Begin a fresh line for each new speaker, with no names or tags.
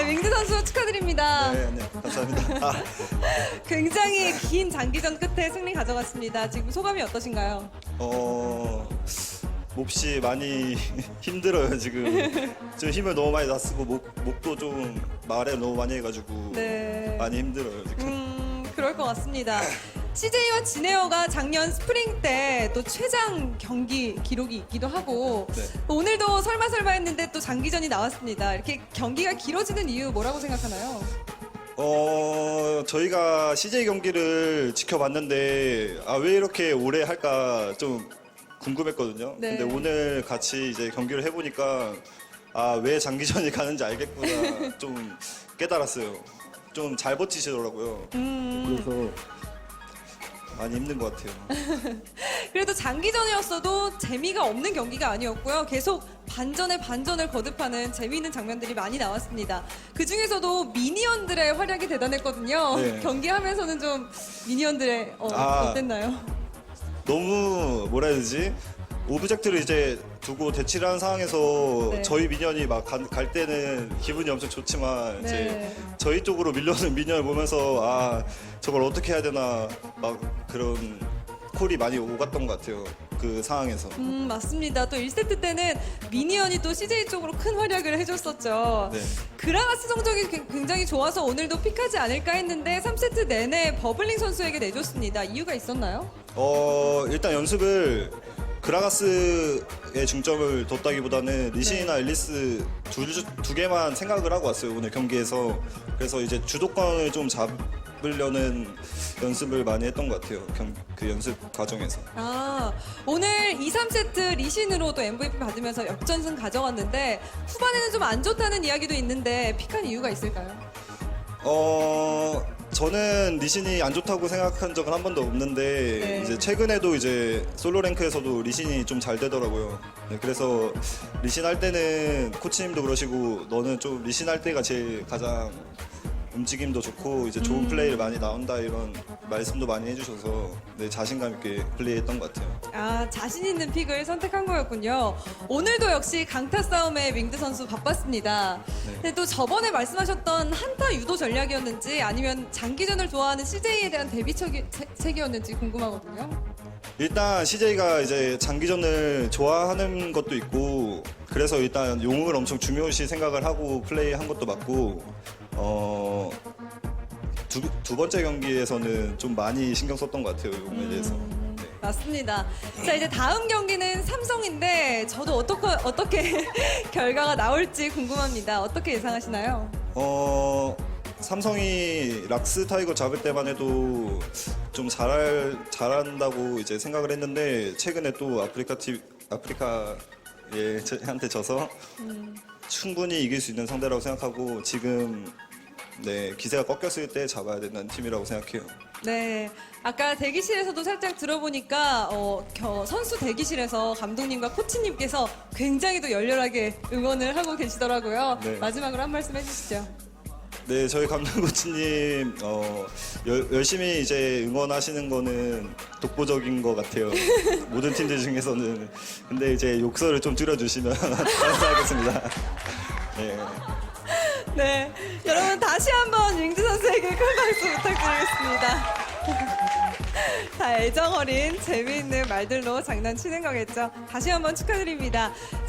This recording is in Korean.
윙드 선수 축하드립니다.
네, 감사합니다.
굉장히 긴 장기전 끝에 승리 가져갔습니다. 지금 소감이 어떠신가요?
몹시 많이 힘들어요, 지금. 지금 힘을 너무 많이 다 쓰고, 목도 좀 말을 너무 많이 해가지고,
네.
많이 힘들어요, 지금.
그럴 것 같습니다. CJ와 진에어가 작년 스프링 때 또 최장 경기 기록이 있기도 하고
네.
오늘도 설마 했는데 또 장기전이 나왔습니다. 이렇게 경기가 길어지는 이유 뭐라고 생각하나요?
저희가 CJ 경기를 지켜봤는데, 왜 이렇게 오래 할까 좀 궁금했거든요.
네.
근데 오늘 같이 이제 경기를 해보니까, 왜 장기전이 가는지 알겠구나. 좀 깨달았어요. 좀 잘 버티시더라고요. 그래서 많이 힘든 것 같아요.
그래도 장기전이었어도 재미가 없는 경기가 아니었고요. 계속 반전에 반전을 거듭하는 재미있는 장면들이 많이 나왔습니다. 그 중에서도 미니언들의 활약이 대단했거든요.
네.
경기하면서는 좀 미니언들의 어땠나요?
너무 뭐라 해야 되지? 오브젝트를 이제 두고 대치를 하는 상황에서
네.
저희 미니언이 막 갈 때는 기분이 엄청 좋지만
네.
이제 저희 쪽으로 밀려오는 미니언을 보면서 저걸 어떻게 해야 되나 막 그런 콜이 많이 오갔던 것 같아요. 그 상황에서.
맞습니다. 또 1세트 때는 미니언이 또 CJ 쪽으로 큰 활약을 해줬었죠.
네.
그라가스 성적이 굉장히 좋아서 오늘도 픽하지 않을까 했는데 3세트 내내 버블링 선수에게 내줬습니다. 이유가 있었나요?
일단 연습을 그라가스에 중점을 뒀다기보다는 리신이나 앨리스 두 개만 생각을 하고 왔어요, 오늘 경기에서. 그래서 이제 주도권을 좀 잡으려는 연습을 많이 했던 것 같아요, 그 연습 과정에서.
오늘 2, 3세트 리신으로 또 MVP 받으면서 역전승 가져갔는데 후반에는 좀 안 좋다는 이야기도 있는데 픽한 이유가 있을까요?
저는 리신이 안 좋다고 생각한 적은 한 번도 없는데
네.
이제 최근에도 이제 솔로 랭크에서도 리신이 좀 잘 되더라고요. 네, 그래서 리신 할 때는 코치님도 그러시고 너는 좀 리신 할 때가 제일 가장 움직임도 좋고 이제 좋은 플레이를 많이 나온다 이런 말씀도 많이 해주셔서 네, 자신감 있게 플레이했던 것 같아요.
자신 있는 픽을 선택한 거였군요. 오늘도 역시 강타 싸움에 윙드 선수 바빴습니다.
네.
근데 또 저번에 말씀하셨던 한타 유도 전략이었는지 아니면 장기전을 좋아하는 CJ에 대한 대비책이었는지 궁금하거든요.
일단 CJ가 이제 장기전을 좋아하는 것도 있고 그래서 일단 용을 엄청 중요시 생각을 하고 플레이한 것도 맞고 두 번째 경기에서는 좀 많이 신경 썼던 것 같아요, 용에 대해서. 네.
맞습니다. 자, 이제 다음 경기는 삼성인데 저도 어떻게 결과가 나올지 궁금합니다. 어떻게 예상하시나요?
삼성이 락스 타이거 잡을 때만 해도 좀 잘한다고 이제 생각을 했는데 최근에 또 아프리카한테 져서 충분히 이길 수 있는 상대라고 생각하고 지금 네, 기세가 꺾였을 때 잡아야 되는 팀이라고 생각해요.
네, 아까 대기실에서도 살짝 들어보니까 선수 대기실에서 감독님과 코치님께서 굉장히 또 열렬하게 응원을 하고 계시더라고요.
네.
마지막으로 한 말씀 해주시죠.
네, 저희 감독 코치님 열심히 이제 응원하시는 거는 독보적인 것 같아요. 모든 팀들 중에서는. 근데 이제 욕설을 좀 줄여주시면 감사하겠습니다. 네.
네, 여러분 다시 한번 윙드 선수에게 큰 박수 부탁드리겠습니다. 다 애정 어린 재미있는 말들로 장난치는 거겠죠. 다시 한번 축하드립니다.